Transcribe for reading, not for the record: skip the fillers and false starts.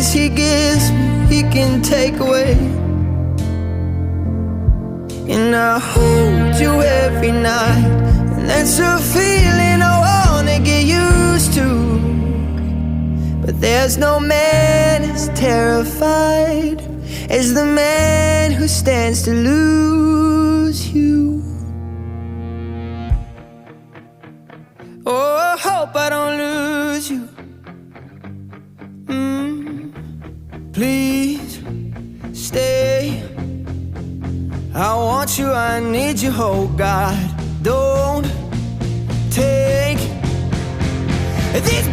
things he gives me, he can take away. And I hold you every night, and that's a feeling I wanna get used to. But there's no man as terrified as the man who stands to lose you. Oh, I hope I don't lose you. Please stay. I want you, I need you, oh God. Don't take these